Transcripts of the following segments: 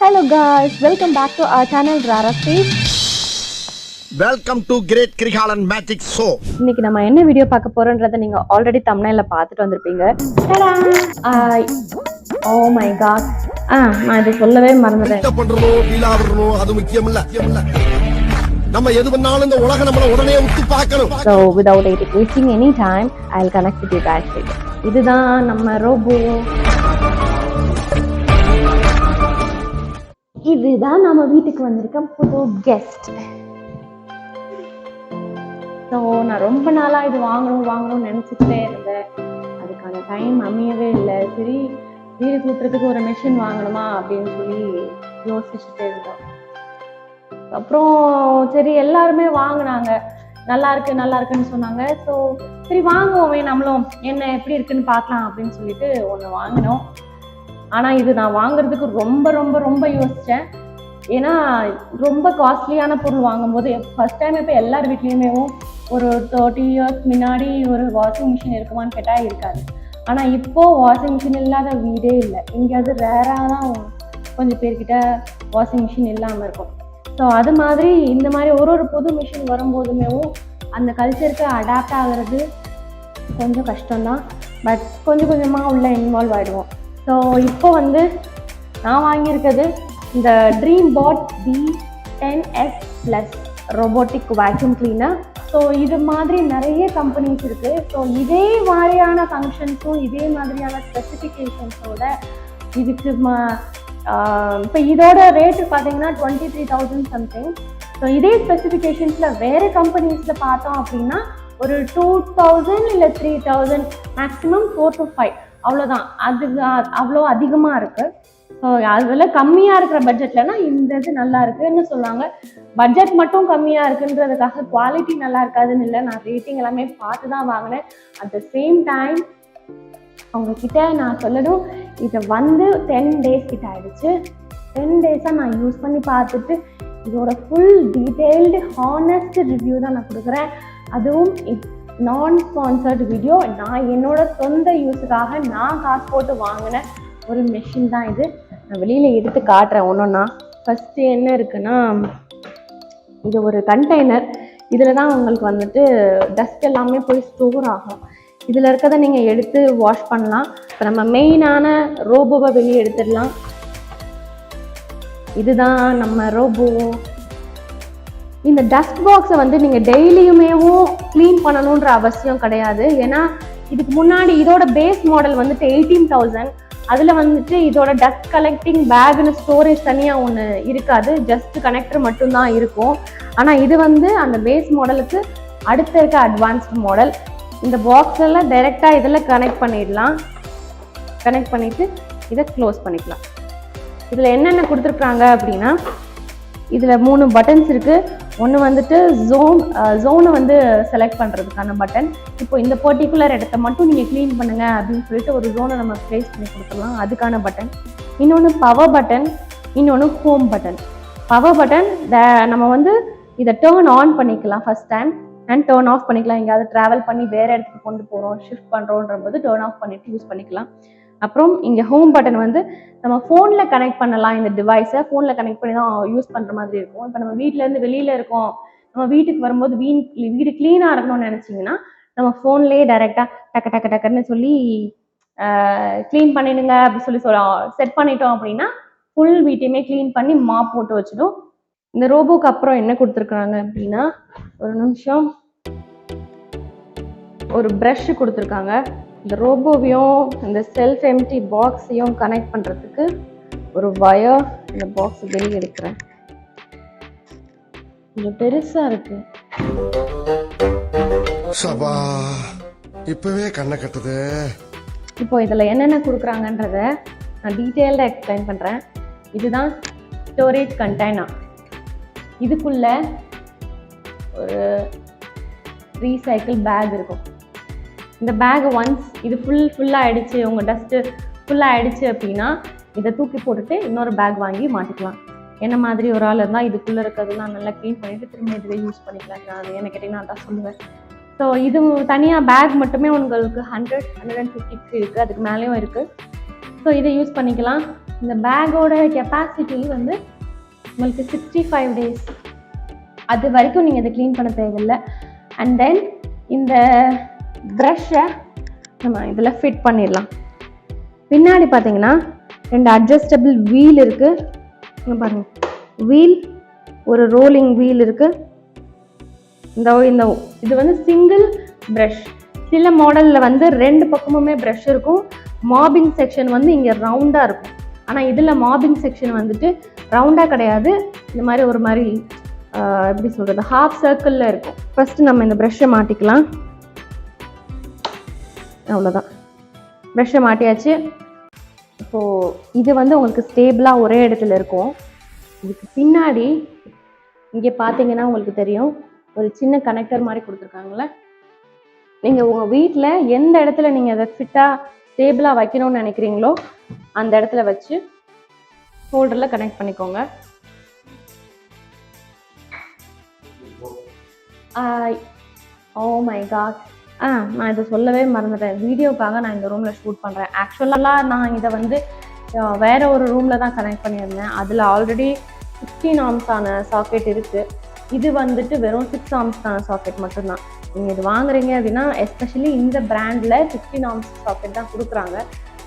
Hello guys, welcome back to our channel Rara Space. Welcome to Great Krigalan Magic Show. இன்னைக்கு நம்ம என்ன video பார்க்க போறோம்ன்றதை நீங்க already thumbnailல பார்த்துட்டு வந்திருப்பீங்க. Oh my god. நான் இதை சொல்லவே மறந்துட்டேன். என்ன பண்றோம் ஃபீல் ஆவறோம் அது முக்கியம் இல்ல. நம்ம எது பண்ணாலும் இந்த உலகம் நம்மள உடனே உத்து பார்க்கணும். So without wasting any time, I'll connect with you guys. இதுதான் நம்ம ரோபோ. இதுதான் நம்ம வீட்டுக்கு வந்திருக்க புது கெஸ்ட். ஸோ நான் ரொம்ப நாளாக இது வாங்கணும்னு நினச்சிக்கிட்டே இருந்தேன். அதுக்கான டைம் அமையவே இல்லை. சரி வீடு கூட்டுறதுக்கு ஒரு மிஷின் வாங்கணுமா அப்படின்னு சொல்லி யோசிச்சுட்டே இருந்தோம். அப்புறம் சரி எல்லாருமே வாங்கினாங்க, நல்லா இருக்குன்னு சொன்னாங்க. ஸோ சரி வாங்குவோமே நம்மளும், என்ன எப்படி இருக்குன்னு பார்க்கலாம் அப்படின்னு சொல்லிட்டு ஒன்று வாங்கினோம். ஆனால் இது நான் வாங்குறதுக்கு ரொம்ப ரொம்ப ரொம்ப யோசித்தேன். ஏன்னா ரொம்ப காஸ்ட்லியான பொருள் வாங்கும்போது ஃபர்ஸ்ட் டைம் இப்போ எல்லார் வீட்லேயுமே ஒரு 30 years முன்னாடி ஒரு வாஷிங் மிஷின் இருக்குமான்னு கேட்டால் இருக்காது. ஆனால் இப்போது வாஷிங் மிஷின் இல்லாத வீடே இல்லை. எங்கேயாவது ரேராக தான் கொஞ்சம் பேர்கிட்ட வாஷிங் மிஷின் இல்லாமல் இருக்கும். ஸோ அது மாதிரி இந்த மாதிரி ஒரு புது மிஷின் வரும்போதுமே அந்த கல்ச்சருக்கு அடாப்ட் ஆகிறது கொஞ்சம் கஷ்டம்தான். பட் கொஞ்சம் கொஞ்சமாக உள்ள இன்வால்வ் ஆகிடுவோம். ஸோ இப்போ நான் வாங்கியிருக்கிறது இந்த DreamBot D10S Plus robotic vacuum cleaner. So இது மாதிரி நிறைய கம்பெனிஸ் இருக்குது. ஸோ இதே மாதிரியான ஃபங்க்ஷன்ஸும் இதே மாதிரியான ஸ்பெசிஃபிகேஷன்ஸோட இதுக்கு இப்போ இதோட ரேட்டு பார்த்தீங்கன்னா 23,000 சம்திங். ஸோ இதே ஸ்பெசிஃபிகேஷன்ஸில் வேறு கம்பெனிஸில் பார்த்தோம் அப்படின்னா ஒரு 2,000 இல்லை 3,000, மேக்ஸிமம் 4 to 5 அவ்வளோதான். அவ்வளோ அதிகமாக இருக்குது. ஸோ அதில் கம்மியாக இருக்கிற பட்ஜெட்லனா இந்த இது நல்லா இருக்குன்னு சொல்லுவாங்க. பட்ஜெட் மட்டும் கம்மியாக இருக்குன்றதுக்காக குவாலிட்டி நல்லா இருக்காதுன்னு இல்லை. நான் ரேட்டிங் எல்லாமே பார்த்து தான் வாங்கினேன். அட் த சேம் டைம் அவங்கக்கிட்ட நான் சொல்லணும், இதை 10 days கிட்ட ஆயிடுச்சு. 10 days நான் யூஸ் பண்ணி பார்த்துட்டு இதோட ஃபுல் டீட்டெயில்டு ஹானஸ்ட் ரிவ்யூ தான் நான் கொடுக்குறேன். அதுவும் நான் ஸ்பான்சர்டு வீடியோ. நான் என்னோட சொந்த யூஸுக்காக நான் காசு போட்டு வாங்கின ஒரு மெஷின் தான் இது. நான் வெளியில் எடுத்து காட்டுறேன் ஒன்றொன்னா. ஃபஸ்ட்டு என்ன இருக்குன்னா, இது ஒரு கண்டெய்னர். இதில் தான் உங்களுக்கு டஸ்ட் எல்லாமே போய் ஸ்டோர் ஆகும். இதில் இருக்கிறத நீங்கள் எடுத்து வாஷ் பண்ணலாம். இப்போ நம்ம மெயினான ரோபோவை வெளியே எடுத்துடலாம். இதுதான் நம்ம ரோபோ. இந்த டஸ்ட் பாக்ஸை நீங்கள் டெய்லியுமேவும் க்ளீன் பண்ணணுன்ற அவசியம் கிடையாது. ஏன்னா இதுக்கு முன்னாடி இதோட பேஸ் மாடல் 18,000. அதில் இதோட டஸ்ட் கலெக்டிங் பேக்னு ஸ்டோரேஜ் தனியாக ஒன்று இருக்காது, ஜஸ்ட் கனெக்டர் மட்டும்தான் இருக்கும். ஆனால் இது அந்த பேஸ் மாடலுக்கு அடுத்த இருக்க அட்வான்ஸ்டு மாடல். இந்த பாக்ஸில் டைரெக்டாக இதில் கனெக்ட் பண்ணிடலாம். கனெக்ட் பண்ணிவிட்டு இதை க்ளோஸ் பண்ணிக்கலாம். இதில் என்னென்ன கொடுத்துருக்குறாங்க அப்படின்னா, இதில் 3 பட்டன்ஸ் இருக்குது. ஒன்று ஜோனை செலக்ட் பண்ணுறதுக்கான பட்டன். இப்போ இந்த பர்டிகுலர் இடத்த மட்டும் நீங்கள் க்ளீன் பண்ணுங்கள் அப்படின்னு சொல்லிட்டு ஒரு ஜோனை நம்ம ப்ளேஸ் பண்ணி கொடுத்துடலாம், அதுக்கான பட்டன். இன்னொன்று பவர் பட்டன், இன்னொன்று ஹோம் பட்டன். பவர் பட்டன் நம்ம இதை டேர்ன் ஆன் பண்ணிக்கலாம் first time, and turn off பண்ணிக்கலாம். எங்கேயாவது ட்ராவல் பண்ணி வேறு இடத்துக்கு கொண்டு போகிறோம், ஷிஃப்ட் பண்ணுறோன்ற போது டேர்ன் ஆஃப் பண்ணிவிட்டு யூஸ் பண்ணிக்கலாம். அப்புறம் இங்கே ஹோம் பட்டன் நம்ம ஃபோனில் கனெக்ட் பண்ணலாம். இந்த டிவைஸை ஃபோனில் கனெக்ட் பண்ணி தான் யூஸ் பண்ணுற மாதிரி இருக்கும். இப்போ நம்ம வீட்டிலேருந்து வெளியில் இருக்கோம், நம்ம வீட்டுக்கு வரும்போது வீடு க்ளீனாக இருக்கணும்னு நினச்சிங்கன்னா நம்ம ஃபோன்லேயே டைரெக்டாக டக்குன்னு சொல்லி க்ளீன் பண்ணிடுங்க அப்படி சொல்லி செட் பண்ணிட்டோம் அப்படின்னா ஃபுல் வீட்டையுமே க்ளீன் பண்ணி மாப் போட்டு வச்சிடும். இந்த ரோபோக்கு அப்புறம் என்ன கொடுத்துருக்குறாங்க அப்படின்னா, ஒரு நிமிஷம், ஒரு ப்ரஷ் கொடுத்துருக்காங்க. இந்த ரோபோவையும் இந்த செல்ஃப் எம்டி பாக்ஸையும் கனெக்ட் பண்ணுறதுக்கு ஒரு வயர். இந்த பாக்ஸ் வெளியே எடுக்கிறேன், கொஞ்சம் பெருசாக இருக்கு. இப்பவே கண்ணை கட்டுது. இப்போ இதில் என்னென்ன கொடுக்குறாங்கன்றத நான் டீட்டெயில்டாக எக்ஸ்பிளைன் பண்ணுறேன். இதுதான் ஸ்டோரேஜ் கண்டெய்னர். இதுக்குள்ள ஒரு ரீசைக்கிள் பேக் இருக்கும். இந்த பேக் ஒன்ஸ் இது ஃபுல்லாக ஆகிடுச்சு, உங்கள் டஸ்ட்டு ஃபுல்லாக ஆகிடுச்சு அப்படின்னா இதை தூக்கி போட்டுட்டு இன்னொரு பேக் வாங்கி மாட்டிக்கலாம். என்ன மாதிரி ஒரு ஆள் இருந்தால் இதுக்குள்ளே இருக்கிறதுலாம் நல்லா க்ளீன் பண்ணிவிட்டு திரும்ப இதுவே யூஸ் பண்ணிக்கலாம். அது என்ன கேட்டிங்கன்னா நான் தான் சொல்லுவேன். ஸோ இது தனியாக பேக் மட்டுமே உங்களுக்கு 100-150 இருக்குது, அதுக்கு மேலேயும் இருக்குது. ஸோ இதை யூஸ் பண்ணிக்கலாம். இந்த பேக்கோட கெப்பாசிட்டி வந்து உங்களுக்கு 65 டேஸ். அது வரைக்கும் நீங்கள் இதை க்ளீன் பண்ண தேவையில்லை. அண்ட் தென் இந்த ப்ரஷ்ஷை நம்ம இதில் ஃபிட் பண்ணிடலாம். பின்னாடி பார்த்தீங்கன்னா 2 அட்ஜஸ்டபிள் வீல் இருக்குது. இங்கே பாருங்கள், வீல், ஒரு ரோலிங் வீல் இருக்குது. இந்த இது வந்து சிங்கிள் ப்ரஷ். சில மாடலில் வந்து 2 பக்கமுமே ப்ரஷ் இருக்கும். மாபிங் செக்ஷன் வந்து இங்கே ரவுண்டாக இருக்கும். ஆனால் இதில் மாபிங் செக்ஷன் வந்துட்டு ரவுண்டாக கிடையாது. இந்த மாதிரி ஒரு மாதிரி எப்படி சொல்கிறது, ஹாஃப் சர்க்கிளில் இருக்கும். ஃபஸ்ட்டு நம்ம இந்த ப்ரஷ்ஷை மாட்டிக்கலாம். அவ்வளோதான், ப்ரஷ்ஷை மாட்டியாச்சு. இப்போது இது வந்து உங்களுக்கு ஸ்டேபிளாக ஒரே இடத்துல இருக்கும். இதுக்கு பின்னாடி இங்கே பார்த்தீங்கன்னா உங்களுக்கு தெரியும், ஒரு சின்ன கனெக்டர் மாதிரி கொடுத்துருக்காங்களே. நீங்கள் உங்கள் வீட்டில் எந்த இடத்துல நீங்கள் அதை ஃபிட்டாக ஸ்டேபிளாக வைக்கணும்னு நினைக்கிறீங்களோ அந்த இடத்துல வச்சு ஹோல்டரில் கனெக்ட் பண்ணிக்கோங்க. ஓ மை காட், நான் இதை சொல்லவே மறந்துட்டேன். வீடியோக்காக நான் இந்த ரூமில் ஷூட் பண்ணுறேன். ஆக்சுவலாக நான் இதை வந்து வேறு ஒரு ரூமில் தான் கனெக்ட் பண்ணியிருந்தேன். அதில் ஆல்ரெடி 16 ஆம்ஸான சாக்கெட் இருக்குது. இது வந்துட்டு வெறும் 6 ஆம்ஸான சாக்கெட் மட்டும்தான். நீங்கள் இது வாங்குறீங்க அப்படின்னா எஸ்பெஷலி இந்த பிராண்டில் 16 ஆம்ஸ் சாக்கெட் தான் கொடுக்குறாங்க.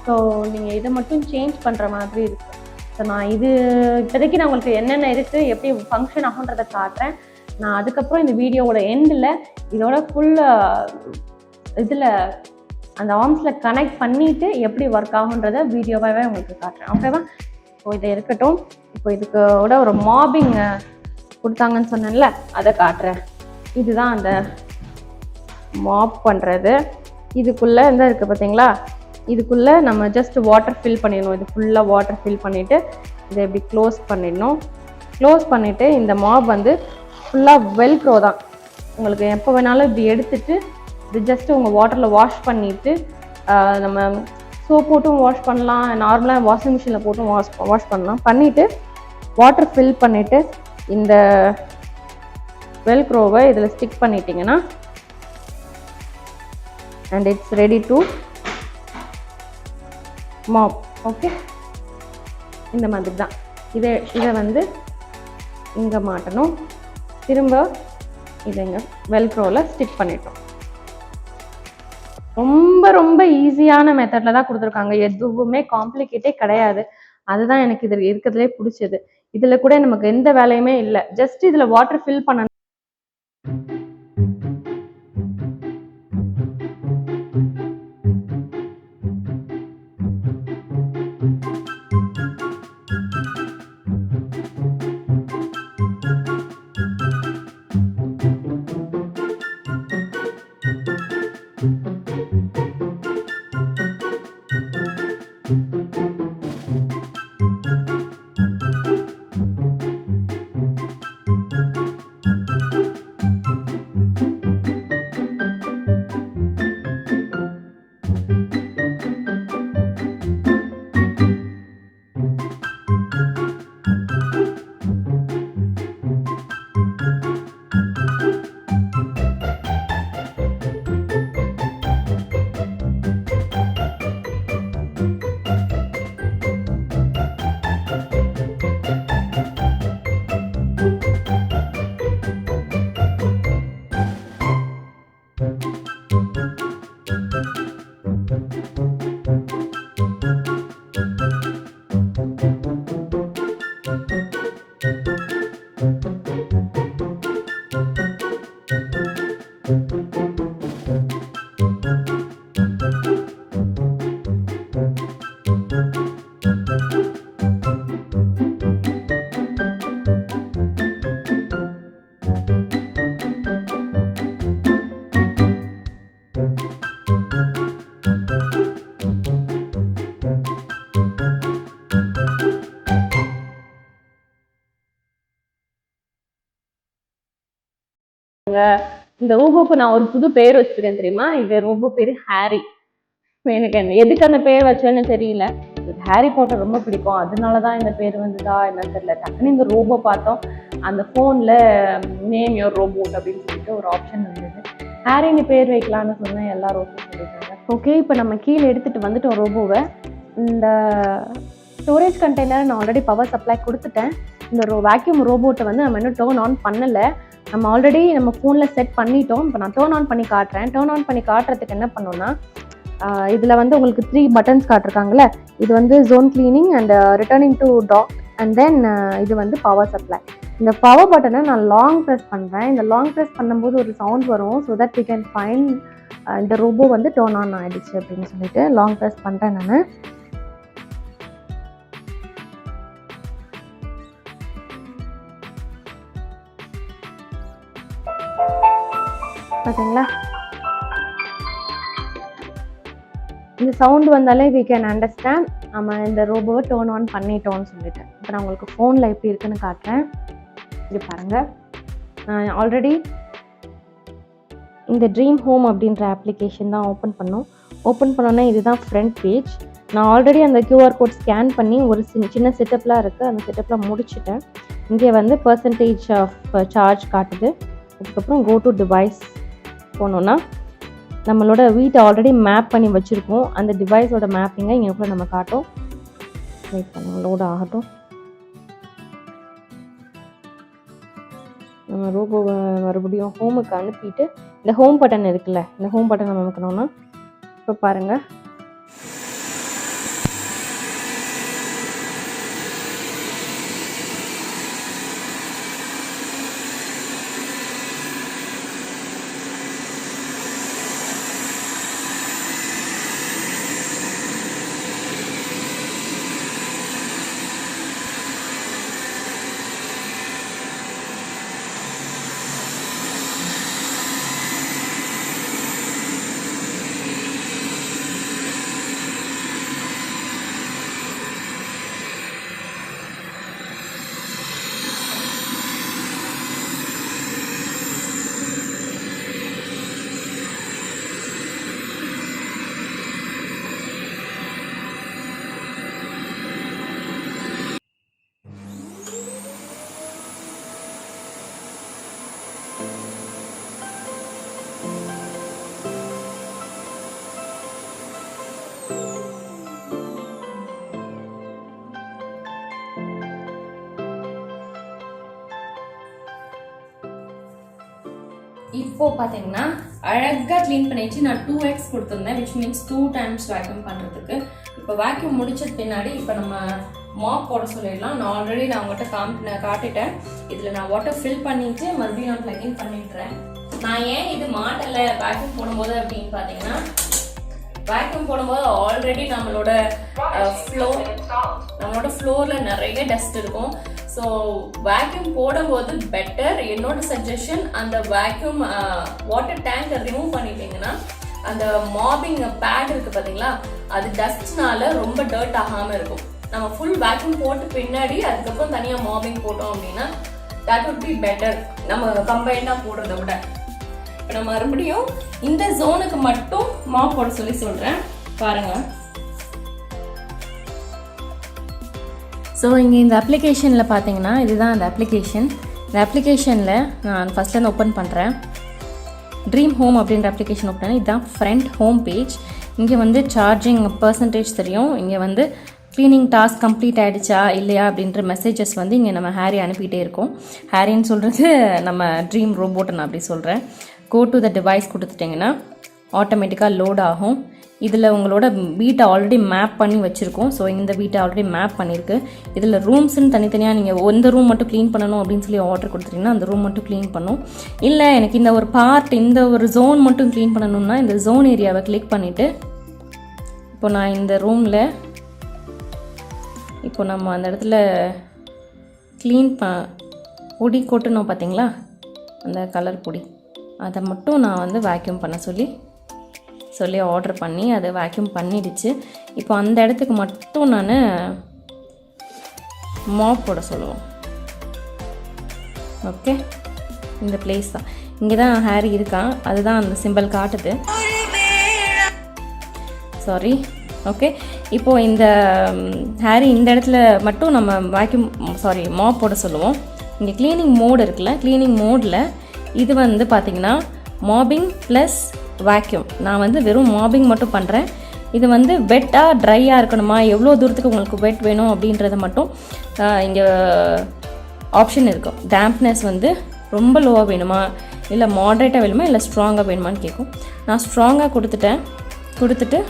ஸோ நீங்கள் இதை மட்டும் சேஞ்ச் பண்ணுற மாதிரி இருக்குது. ஸோ நான் இது இப்போதைக்கு நான் உங்களுக்கு என்னென்ன இருக்குது, எப்படி ஃபங்க்ஷன் ஆகுன்றதை காட்டுறேன். நான் அதுக்கப்புறம் இந்த வீடியோவோட எண்டில் இதோட ஃபுல் இதில் அந்த ஆர்ம்ஸில் கனெக்ட் பண்ணிவிட்டு எப்படி ஒர்க் ஆகுன்றதை வீடியோவாகவே உங்களுக்கு காட்டுறேன். ஓகேவா? ஸோ இதை இருக்கட்டும். இப்போ இதுக்கோட ஒரு மாபிங் கொடுத்தாங்கன்னு சொன்னேன்ல, அதை காட்டுறேன். இதுதான் அந்த மாப் பண்ணுறது. இதுக்குள்ளே இந்த இருக்குது பார்த்தீங்களா, இதுக்குள்ளே நம்ம ஜஸ்ட் வாட்டர் ஃபில் பண்ணிடணும். இது ஃபுல்லாக வாட்டர் ஃபில் பண்ணிவிட்டு இதை இப்படி க்ளோஸ் பண்ணிடணும். க்ளோஸ் பண்ணிவிட்டு இந்த மாப் வந்து ஃபுல்லாக வெல்க்ரோ தான். உங்களுக்கு எப்போ வேணாலும் இப்படி எடுத்துகிட்டு இது ஜஸ்ட்டு உங்கள் வாட்டரில் வாஷ் பண்ணிவிட்டு, நம்ம சோப் போட்டும் வாஷ் பண்ணலாம், நார்மலாக வாஷிங் மிஷினில் போட்டும் வாஷ் பண்ணலாம். பண்ணிவிட்டு வாட்டர் ஃபில் பண்ணிவிட்டு இந்த வெல்க்ரோவை இதில் ஸ்டிக் பண்ணிட்டீங்கன்னா and it's ready to mop. Okay, இந்த மாதிரி தான். இதை வந்து இங்கே மாட்டணும். திரும்ப இதை இங்கே வெல்க்ரோவில் ஸ்டிக் பண்ணிட்டோம். ரொம்ப ரொம்ப ஈஸியான மெத்தடில் தான் கொடுத்துருக்காங்க. எதுவுமே காம்ப்ளிகேட்டே கிடையாது. அதுதான் எனக்கு இதில் இருக்கிறதுலே பிடிச்சது. இதில் கூட நமக்கு எந்த வேலையுமே இல்லை. ஜஸ்ட் இதில் வாட்டர் ஃபில் பண்ணணும். இந்த ரோபோக்கு நான் ஒரு புது பேர் வச்சிருக்கேன் தெரியுமா? இந்த ரோபோ பேரு ஹாரி. எனக்கு எதுக்கு அந்த பேர் வச்சேன்னு தெரியல. ஹாரி பாட்டர் ரொம்ப பிடிக்கும், அதனாலதான் இந்த பேர் வந்துதா என்னன்னு தெரியல. டக்குன்னு இந்த ரோபோ பார்த்தோம். அந்த போன்ல நேம் யோர் ரோபோட் அப்படின்னு சொல்லிட்டு ஒரு ஆப்ஷன் இருந்தது. ஹாரின்னு பேர் வைக்கலான்னு சொன்னேன், எல்லாரும் ஓகே சொல்லிட்டாங்க. ஓகே, இப்போ நம்ம கீழே எடுத்துட்டு வந்துட்டோம் ரோபோவை. இந்த ஸ்டோரேஜ் கண்டெய்னர் நான் ஆல்ரெடி பவர் சப்ளை கொடுத்துட்டேன். இந்த வேக்யூம் ரோபோட்டை வந்து நம்ம இன்னும் டர்ன் ஆன் பண்ணலை. நம்ம ஆல்ரெடி நம்ம ஃபோனில் செட் பண்ணிட்டோம். இப்போ நான் டர்ன் ஆன் பண்ணி காட்டுறேன். டர்ன் ஆன் பண்ணி காட்டுறதுக்கு என்ன பண்ணோன்னா, இதில் வந்து உங்களுக்கு 3 பட்டன்ஸ் காட்டிருக்காங்கல்ல, இது வந்து zone cleaning and returning to dock and then இது வந்து பவர் சப்ளை. இந்த பவர் பட்டனை நான் லாங் ப்ரெஸ் பண்ணுறேன். இந்த லாங் ப்ரெஸ் பண்ணும்போது ஒரு சவுண்ட் வரும். So that we can find இந்த ரோபோ வந்து டர்ன் ஆன் ஆகிடுச்சு அப்படின்னு சொல்லிட்டு லாங் ப்ரெஸ் பண்ணுறேன் நான். பார்த்தீங்களா, இந்த சவுண்டு வந்தாலே வி கேன் அண்டர்ஸ்டாண்ட் நம்ம இந்த ரோபோவை டர்ன் ஆன் பண்ணிட்டோம்னு சொல்லிட்டு. இப்போ நான் உங்களுக்கு ஃபோனில் எப்படி இருக்குன்னு காட்டுறேன். இது பாருங்கள், ஆல்ரெடி இந்த ட்ரீம் ஹோம் அப்படின்ற அப்ளிகேஷன் தான் ஓப்பன் பண்ணோன்னா இதுதான் ஃப்ரண்ட் பேஜ். நான் ஆல்ரெடி அந்த QR கோட் ஸ்கேன் பண்ணி ஒரு சின்ன செட்டப்லாம் இருக்குது. அந்த செட்டப்பில் முடிச்சுட்டேன். இங்கே வந்து பர்சன்டேஜ் ஆஃப் சார்ஜ் காட்டுது. அதுக்கப்புறம் கோ டு டிவைஸ் போனோன்னா நம்மளோட வீட்டை ஆல்ரெடி மேப் பண்ணி வச்சுருக்கோம். அந்த டிவைஸோட மேப்பிங்கை இங்கே கூட நம்ம காட்டும். வெயிட் பண்ணுங்க, லோட் ஆகட்டும். நம்ம ரோபோவை மறுபடியும் ஹோமுக்கு அனுப்பிட்டு இந்த ஹோம் பட்டன் இருக்குல்ல, இந்த ஹோம் பட்டன் நம்ம அமுக்கணும்னா இப்போ பாருங்கள், இப்போ பார்த்தீங்கன்னா அழகாக க்ளீன் பண்ணிச்சு. நான் 2x கொடுத்துருந்தேன், விச் மீன்ஸ் 2 times வேக்யூம் பண்ணுறதுக்கு. இப்போ வேக்யூம் முடிச்சது பின்னாடி இப்போ நம்ம மாப் போட சொல்லிடலாம். நான் ஆல்ரெடி உங்கள்கிட்ட காட்டிட்டேன். இதில் நான் வாட்டர் ஃபில் பண்ணிட்டு மறுபடியும் நான் ப்ளக்கிங் பண்ணிட்டுறேன். நான் ஏன் இது மாட்டலை வேக்யூம் போடும்போது அப்படின்னு பார்த்தீங்கன்னா, வேக்யூம் போடும்போது ஆல்ரெடி நம்மளோட ஃப்ளோரில் நிறைய டஸ்ட் இருக்கும். ஸோ வேக்யூம் போடும்போது பெட்டர், என்னோட சஜஷன், அந்த வேக்யூம் வாட்டர் டேங்கை ரிமூவ் பண்ணிட்டீங்கன்னா அந்த மாபிங் பேட் இருக்குது பார்த்தீங்களா, அது டஸ்ட்னால ரொம்ப டர்ட் ஆகாமல் இருக்கும். நம்ம ஃபுல் வேக்யூம் போட்டு பின்னாடி அதுக்கப்புறம் தனியாக மாபிங் போட்டோம் அப்படின்னா தட் would be பெட்டர், நம்ம கம்பைண்டாக போடுறத விட. இப்போ நான் மறுபடியும் இந்த ஜோனுக்கு மட்டும் மாப் போட சொல்கிறேன் பாருங்கள். ஸோ இங்கே இந்த அப்ளிகேஷனில் பார்த்தீங்கன்னா இதுதான் அந்த அப்ளிகேஷன். இந்த அப்ளிகேஷனில் நான் ஃபஸ்ட்லேருந்து ஓப்பன் பண்ணுறேன். ட்ரீம் ஹோம் அப்படின்ற அப்ளிகேஷன் ஓப்பன் பண்ணி இதுதான் ஃப்ரண்ட் ஹோம் பேஜ். இங்கே வந்து சார்ஜிங் பர்சன்டேஜ் தெரியும். இங்கே வந்து க்ளீனிங் டாஸ்க் கம்ப்ளீட் ஆகிடுச்சா இல்லையா அப்படின்ற மெசேஜஸ் வந்து இங்கே நம்ம ஹேரி அனுப்பிகிட்டே இருக்கோம். ஹேரின்னு சொல்கிறது நம்ம ட்ரீம் ரோபோட்டை நான் அப்படி சொல்கிறேன். கோ டு த டிவைஸ் கொடுத்துட்டிங்கன்னா ஆட்டோமேட்டிக்காக லோட் ஆகும். இதில் உங்களோட வீட்டை ஆல்ரெடி மேப் பண்ணி வச்சுருக்கோம். ஸோ இந்த வீட்டை ஆல்ரெடி மேப் பண்ணியிருக்கு. இதில் ரூம்ஸ்ன்னு தனித்தனியாக நீங்கள் எந்த ரூம் மட்டும் க்ளீன் பண்ணணும் அப்படின்னு சொல்லி ஆர்டர் கொடுத்துட்டிங்கன்னா அந்த ரூம் மட்டும் க்ளீன் பண்ணும். இல்லை எனக்கு இந்த ஒரு பார்ட், இந்த ஒரு ஜோன் மட்டும் க்ளீன் பண்ணணும்னா இந்த ஜோன் ஏரியாவை கிளிக் பண்ணிவிட்டு இப்போ நான் இந்த ரூமில் இப்போ நம்ம அந்த இடத்துல க்ளீன் பொடி கொட்டணும் பார்த்தீங்களா, அந்த கலர் பொடி, அதை மட்டும் நான் வந்து வேக்யூம் பண்ண சொல்லி ஆர்டர் பண்ணி அதை வேக்யூம் பண்ணிடுச்சு. இப்போ அந்த இடத்துக்கு மட்டும் நான் மாப் போட சொல்லுவோம். ஓகே, இந்த பிளேஸ் தான், இங்கே தான் ஹேரி இருக்கான், அதுதான் அந்த சிம்பிள் காட்டுது. சாரி. ஓகே, இப்போது இந்த ஹேரி இந்த இடத்துல மட்டும் நம்ம மாப் போட சொல்லுவோம். இங்கே க்ளீனிங் மோடு இருக்குல்ல, க்ளீனிங் மோடில் இது வந்து பார்த்திங்கன்னா மாபிங் ப்ளஸ் வேக்யூம். நான் வந்து வெறும் மாபிங் மட்டும் பண்ணுறேன். இது வந்து வெட்டாக ட்ரையாக இருக்கணுமா, எவ்வளோ தூரத்துக்கு உங்களுக்கு வெட் வேணும் அப்படின்றத மட்டும் இங்கே ஆப்ஷன் இருக்கும். டேம்ப்னஸ் வந்து ரொம்ப லோவாக வேணுமா, இல்லை மாட்ரேட்டாக வேணுமா, இல்லை ஸ்ட்ராங்காக வேணுமான்னு கேட்கும். நான் ஸ்ட்ராங்காக கொடுத்துட்டு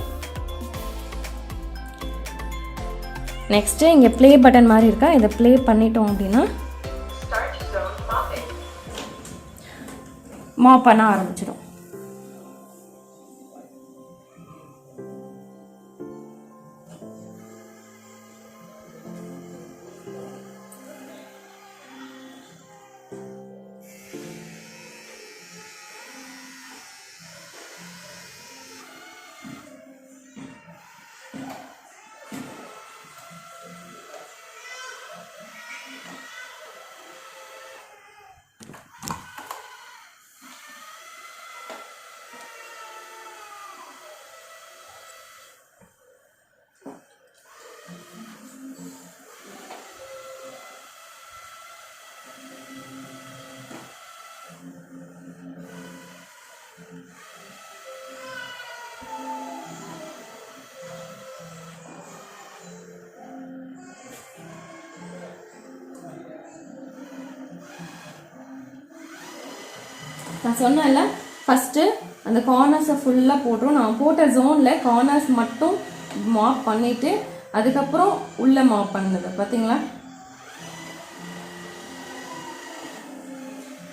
நெக்ஸ்ட்டு இங்கே ப்ளே பட்டன் மாதிரி இருக்கா, இதை ப்ளே பண்ணிட்டோம் அப்படின்னா மாப் பண்ண ஆரம்பிச்சிடும். நான் சொன்னேன்ல ஃபஸ்ட்டு அந்த கார்னர்ஸை ஃபுல்லாக போட்டுரும். நான் போட்ட ஜோனில் கார்னர்ஸ் மட்டும் மாப் பண்ணிவிட்டு அதுக்கப்புறம் உள்ளே மாப் பண்ணது பார்த்தீங்களா.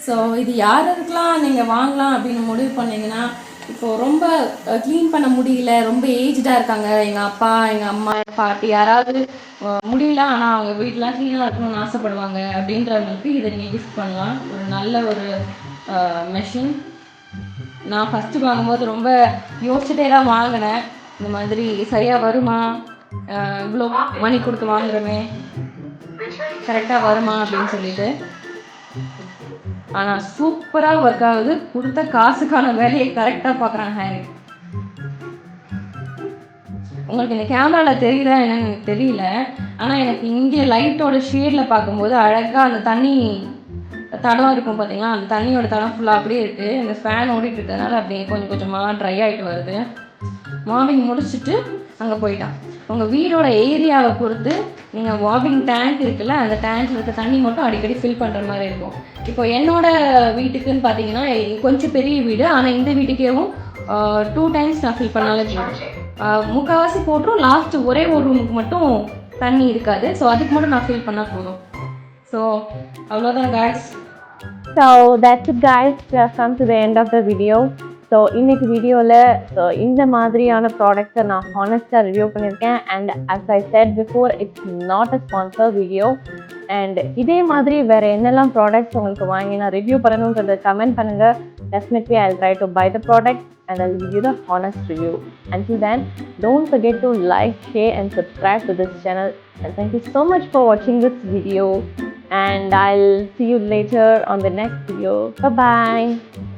ஸோ இது யாருக்கெல்லாம் நீங்கள் வாங்கலாம் அப்படின்னு முடிவு பண்ணிங்கன்னா, இப்போது ரொம்ப க்ளீன் பண்ண முடியல, ரொம்ப ஏஜ்டாக இருக்காங்க, எங்கள் அப்பா எங்கள் அம்மா பாட்டி யாராவது முடியல ஆனால் அவங்க வீட்டிலாம் க்ளீனாக இருக்கணும்னு ஆசைப்படுவாங்க அப்படின்றவங்களுக்கு இதை நீங்கள் கிஃப்ட் பண்ணலாம். ஒரு நல்ல ஒரு மெஷின். நான் ஃபஸ்ட்டு வாங்கும்போது ரொம்ப யோசிச்சுட்டே தான் வாங்கினேன். இந்த மாதிரி சரியாக வருமா, இவ்வளோ மணி கொடுத்து வாங்குறோமே, கரெக்டாக வருமா அப்படின்னு சொல்லிட்டு. ஆனால் சூப்பராக ஒர்க் ஆகுது. கொடுத்த காசுக்கான வேலையை கரெக்டாக பார்க்குறாங்க ஹேரி. உங்களுக்கு இந்த கேமராவில் தெரியுதா என்னன்னு எனக்கு தெரியல, ஆனால் எனக்கு இங்கே லைட்டோட ஷேடில் பார்க்கும்போது அழகாக அந்த தண்ணி தடம் இருக்கும் பார்த்தீங்களா, அந்த தண்ணியோட தடம் ஃபுல்லாக அப்படியே இருக்குது. அந்த ஃபேன் ஓடிட்டு இருக்கிறதுனால அப்படியே கொஞ்சம் கொஞ்சமாக ட்ரை ஆகிட்டு வருது. மார்னிங் முடிச்சுட்டு அங்கே போயிட்டான். உங்கள் வீடோட ஏரியாவை பொறுத்து நீங்கள் வார்மிங் டேங்க் இருக்குல்ல, அந்த டேங்க்கில் இருக்க தண்ணி மட்டும் அடிக்கடி ஃபில் பண்ணுற மாதிரி இருக்கும். இப்போ என்னோடய வீட்டுக்குன்னு பார்த்தீங்கன்னா கொஞ்சம் பெரிய வீடு, ஆனால் இந்த வீட்டுக்கேவும் 2 டைம்ஸ் நான் ஃபில் பண்ணாலே போதும். முக்கால்வாசி போட்டுரும், லாஸ்ட்டு ஒரே ஒரு ரூமுக்கு மட்டும் தண்ணி இருக்காது. ஸோ அதுக்கு மட்டும் நான் ஃபில் பண்ணால் போதும். ஸோ அவ்வளோதான் guys. So that's it guys, we have come to the end of the video. So இன்னைக்கு வீடியோவில் இந்த மாதிரியான ப்ராடக்ட்ஸை நான் ஹானஸ்ட்டாக ரிவ்யூ பண்ணியிருக்கேன். And as I said before, it's not a sponsor video. And இதே மாதிரி வேறு என்னெல்லாம் ப்ராடக்ட்ஸ் உங்களுக்கு வாங்கி நான் ரிவ்யூ பண்ணணுன்றதை கமெண்ட் பண்ணுங்கள். Definitely I'll try to buy the product and I'll give you the honest review. Until then, don't forget to like, share and subscribe to this channel. And thank you so much for watching this video. And I'll see you later on the next video. Bye-bye.